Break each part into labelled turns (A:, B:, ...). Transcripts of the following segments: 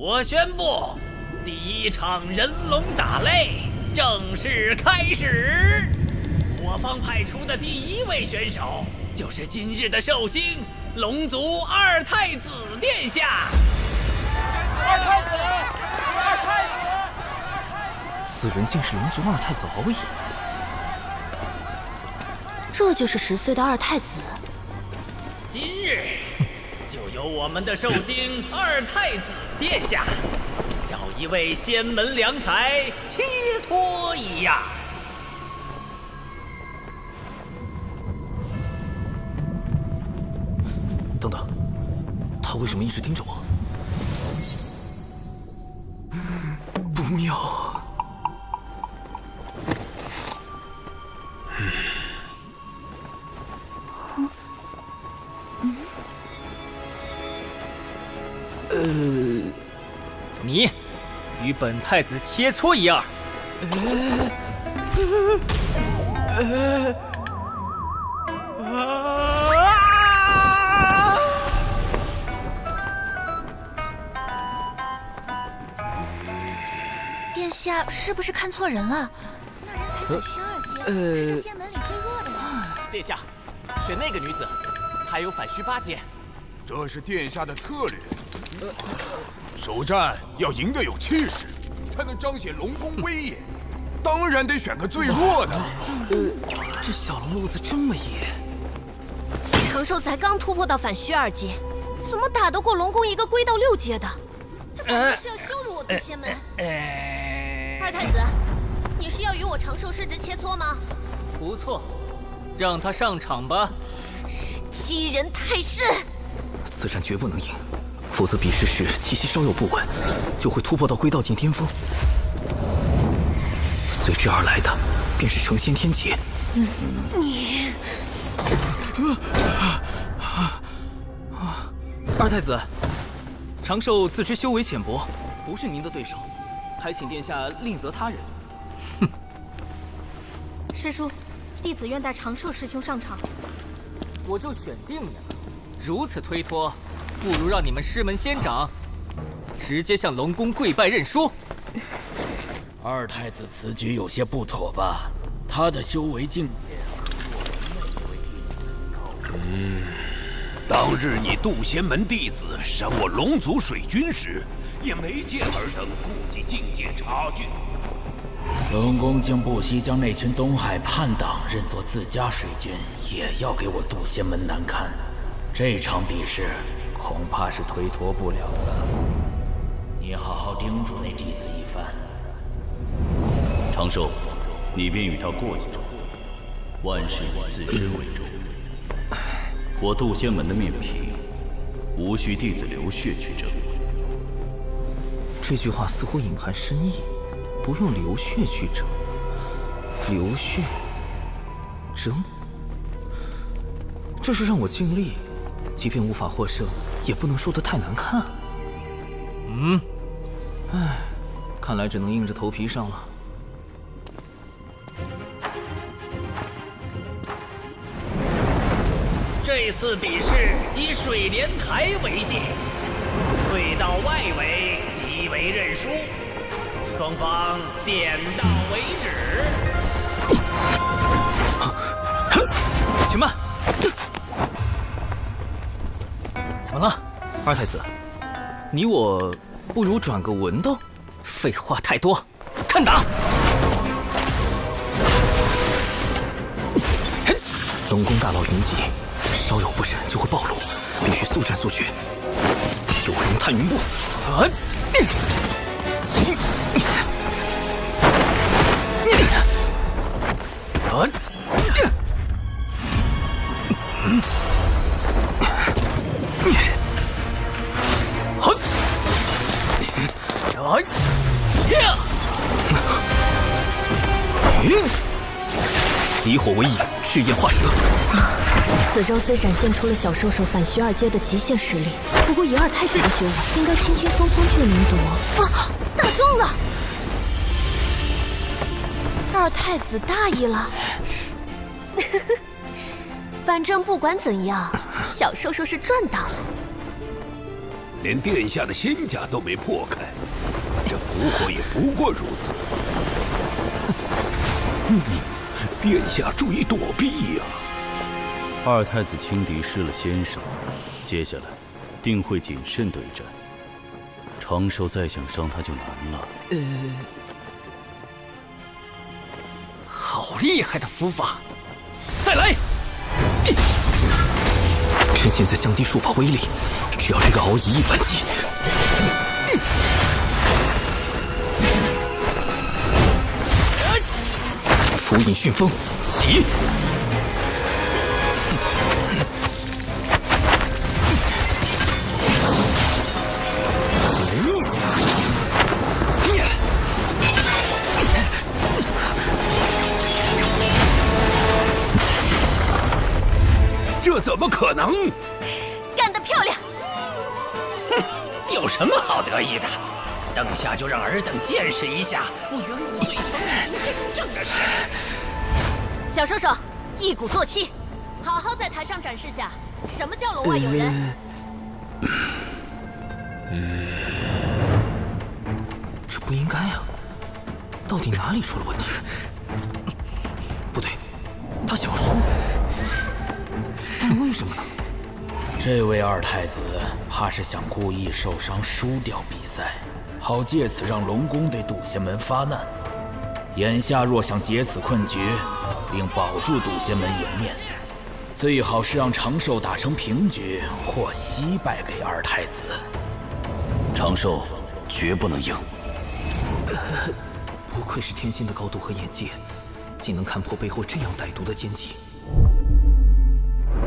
A: 我宣布，第一场人龙打擂正式开始。我方派出的第一位选手就是今日的寿星龙族二太子殿下。
B: 二太子，二太子！
C: 此人竟是龙族二太子敖乙。
D: 这就是10岁的二太子。
A: 今日就由我们的寿星二太子殿下，找一位仙门良才切磋一样。
C: 等等，他为什么一直盯着我？不妙。
E: 你与本太子切磋一二。
D: 殿下是不是看错人了？那人才反12阶，是这仙门里最弱的人。
E: 殿下，选那个女子，还有反虚8阶。
B: 这是殿下的策略。首战要赢得有气势，才能彰显龙宫威严。当然得选个最弱的。
C: 这小龙路子这么野。
D: 长寿才刚突破到反虚2阶，怎么打得过龙宫一个归到6阶的？这反正是要羞辱我的仙门。二太子，你是要与我长寿师侄切磋吗？
E: 不错，让他上场吧。
D: 欺人太甚！
C: 此战绝不能赢，否则比试时气息稍有不稳，就会突破到归道境巅峰。随之而来的便是成仙天劫。
D: 你，
C: 二太子，长寿自知修为浅薄，不是您的对手，还请殿下另择他人。
D: 师叔，弟子愿带长寿师兄上场。
E: 我就选定你了。如此推脱，不如让你们师门仙长直接向龙宫跪拜认输。
F: 二太子此举有些不妥吧？他的修为境界
G: 当日你渡仙门弟子伤我龙族水军时，也没见尔等顾及境界差距。
F: 龙宫竟不惜将那群东海叛党认作自家水军，也要给我渡仙门难堪。这场比试恐怕是推脱不了了。你好好叮嘱那弟子一番。
H: 长寿，你便与他过几招，万事以自身为重。我渡仙门的面皮，无需弟子流血去争。
C: 这句话似乎隐含深意，不用流血去争。流血争，这是让我尽力，即便无法获胜，也不能说得太难看。唉，看来只能硬着头皮上了。
A: 这次比试以水莲台为界，退到外围即为认输，双方点到为止。
C: 且慢！
E: 怎么了，
C: 二太子，你我不如转个文斗？
E: 废话太多，看打！
C: 龙宫大佬云集，稍有不慎就会暴露，必须速战速决。九龙探云步，以火为引，赤焰化蛇。
D: 此招虽展现出了小兽兽反虚2阶的极限实力，不过以二太子的修为，应该轻轻松松就能夺。啊，打中了！二太子大意了。反正不管怎样，小兽兽是赚到了。
G: 连殿下的仙甲都没破开，这蛊惑也不过如此。殿下注意躲避呀！
H: 二太子轻敌失了先手，接下来定会谨慎对战。长寿再想伤他就难了。
E: 好厉害的符法！再来！
C: 趁现在降低术法威力，只要这个敖乙一反击。符影旋风起！
G: 这怎么可能？
D: 干得漂亮！
A: 哼，有什么好得意的？等下就让尔等见识一下我远古最强民族真正的实力。
D: 小射手，一鼓作气，好好在台上展示下什么叫楼外有人。
C: 这不应该啊！到底哪里出了问题？不对，他想输，但为什么呢？
F: 这位二太子怕是想故意受伤输掉比赛，好借此让龙宫对笃仙门发难。眼下若想解此困局，并保住笃仙门颜面，最好是让长寿打成平局或惜败给二太子。
H: 长寿绝不能赢。
C: 不愧是天仙的高度和眼界，竟能看破背后这样歹毒的奸计。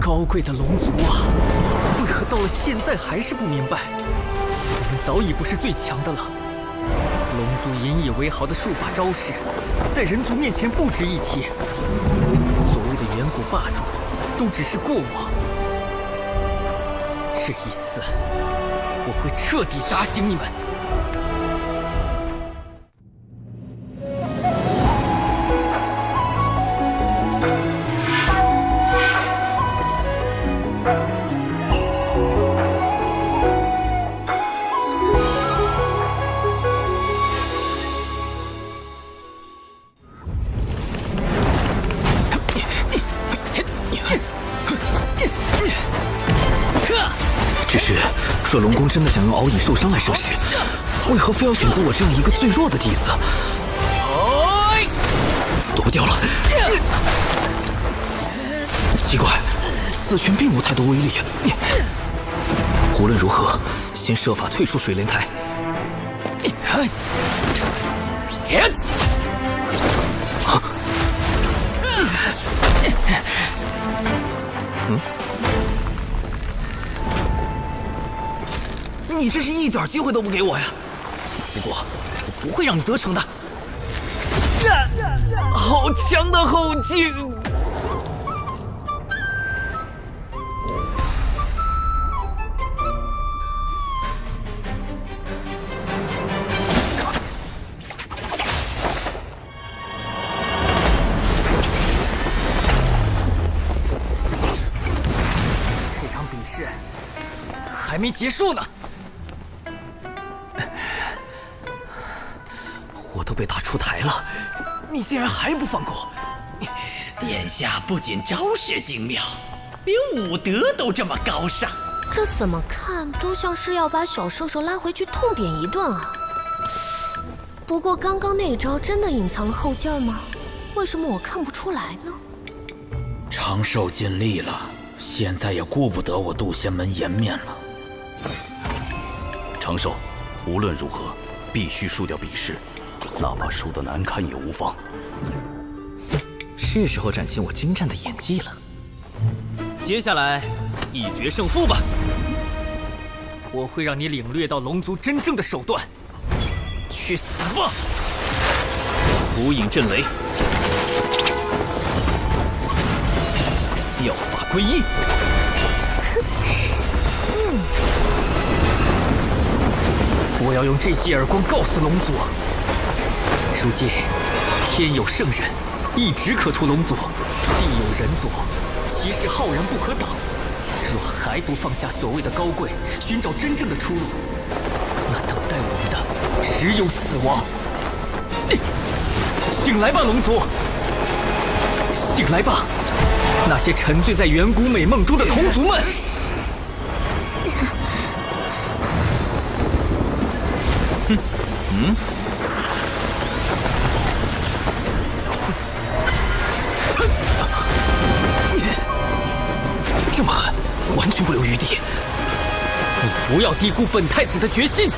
E: 高贵的龙族啊，为何到了现在还是不明白？我们早已不是最强的了。龙族引以为豪的术法招式，在人族面前不值一提。所谓的远古霸主，都只是过往。这一次，我会彻底打醒你们。
C: 只是，若龙宫真的想用敖乙受伤来生事，为何非要选择我这样一个最弱的弟子？躲不掉了。奇怪，此拳并无太多威力。无论如何，先设法退出水莲台。你这是一点机会都不给我呀！不过，我不会让你得逞的。好强的后劲！
E: 这场比试还没结束呢。
C: 我都被打出台了，你竟然还不放过！
A: 殿下不仅招式精妙，连武德都这么高尚。
D: 这怎么看都像是要把小兽兽拉回去痛扁一顿啊！不过刚刚那招真的隐藏了后劲吗？为什么我看不出来呢？
F: 长寿尽力了，现在也顾不得我笃仙门颜面了。
H: 长寿，无论如何，必须输掉比试。哪怕输得难看也无妨。
C: 是时候展现我精湛的演技了。
E: 接下来，一决胜负吧！我会让你领略到龙族真正的手段。去死吧！
C: 符影震雷，妙法归一。
E: 我要用这记耳光告诉龙族。如今，天有圣人，一直可屠龙族；地有人族，其势浩然不可挡。若还不放下所谓的高贵，寻找真正的出路，那等待我们的只有死亡。醒来吧，龙族！醒来吧，那些沉醉在远古美梦中的同族们！这么狠，完全不留余地！你不要低估本太子的决心！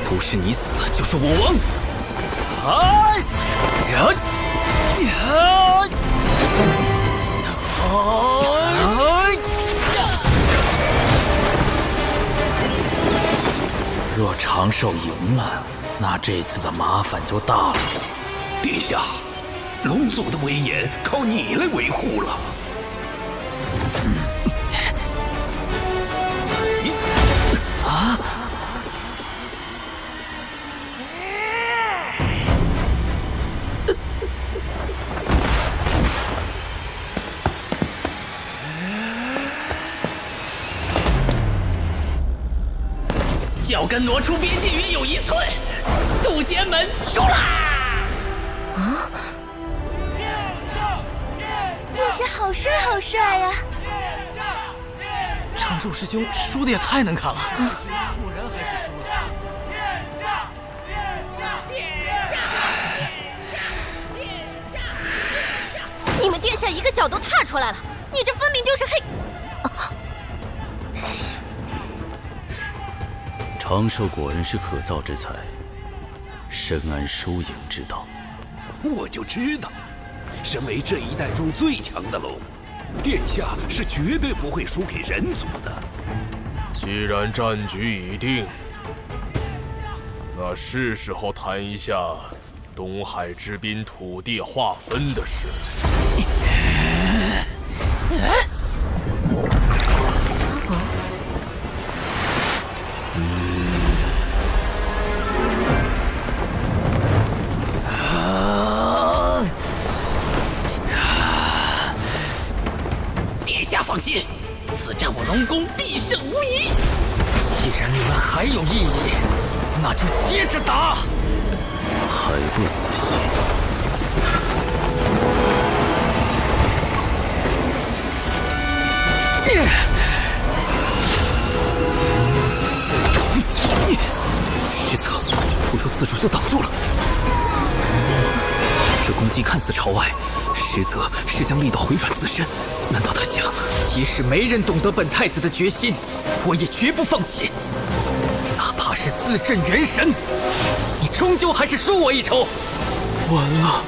E: 不是你死，就是我亡！
F: 若长寿赢了，那这次的麻烦就大了。
G: 殿下，龙族的威严靠你来维护了。
A: 脚跟挪出边界约有1寸，渡仙门输啦！
D: 殿下好帅好帅呀！
C: 长寿师兄输的也太难看了，果然还是输了。
D: 你们殿下一个脚都踏出来了，你这分明就是黑。
H: 长寿果然是可造之材，深谙输赢之道。
G: 我就知道，身为这一代中最强的龙，殿下是绝对不会输给人族的。
B: 既然战局已定，那是时候谈一下东海之滨土地划分的事。
A: 殿下放心，此战我龙宫必胜无疑。
E: 既然你们还有异议，那就接着打！
H: 还不死心？
C: 徐策，不由自主就挡住了。这攻击看似朝外，实则是将力道回转自身。难道他想，
E: 即使没人懂得本太子的决心，我也绝不放弃。哪怕是自震元神，你终究还是输我一筹。
C: 完了！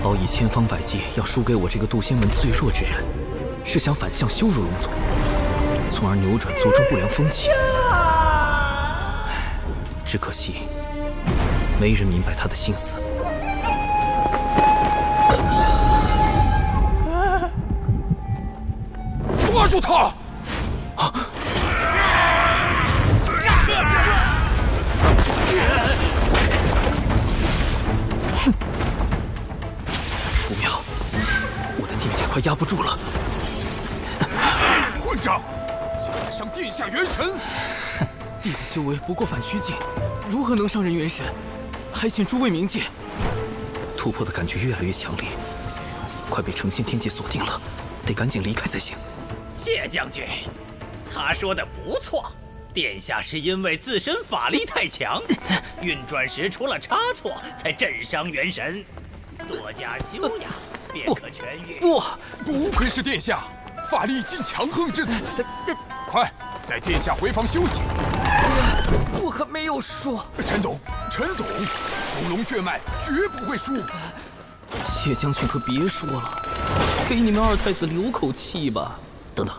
C: 熬以千方百计要输给我这个渡仙门最弱之人，是想反向羞辱龙族，从而扭转族中不良风气。只可惜，没人明白他的心思。
B: 抓住他！
C: 不妙，我的境界快压不住了。
B: 混账！竟敢伤殿下元神！
C: 弟子修为不过反虚境，如何能伤人元神？还请诸位明鉴。突破的感觉越来越强烈，快被成仙天界锁定了，得赶紧离开才行。
A: 谢将军，他说的不错，殿下是因为自身法力太强，运转时出了差错，才震伤元神。多加修养，便可痊愈。
B: 不愧是殿下，法力竟强横至此。快带殿下回房休息。
E: 我还没有输。
B: 陈董，祖龙血脉绝不会输。
C: 谢将军可别说了，给你们二太子留口气吧。等等，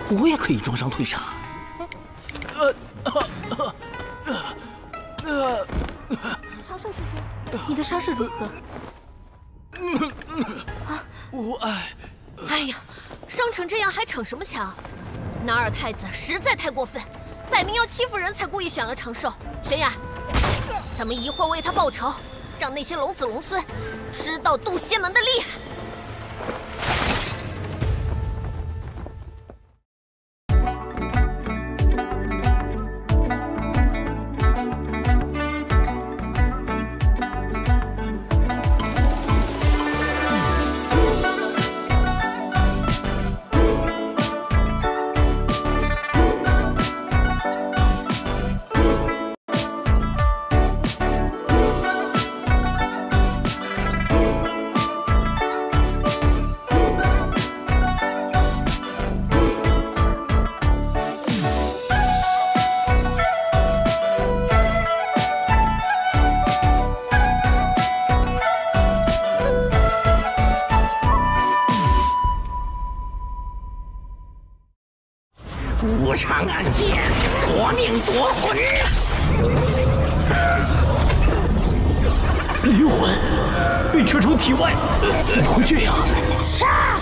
C: 我也可以装伤退杀。
D: 长寿师兄，你的伤势如何？哎呀，伤成这样还逞什么强？南尔太子实在太过分，摆明要欺负人才故意选了长寿。玄雅，咱们一会儿为他报仇，让那些龙子龙孙知道渡仙门的厉害。
G: 无常暗箭，夺命夺魂！
C: 灵魂被车出体外，怎么会这样？
G: 杀！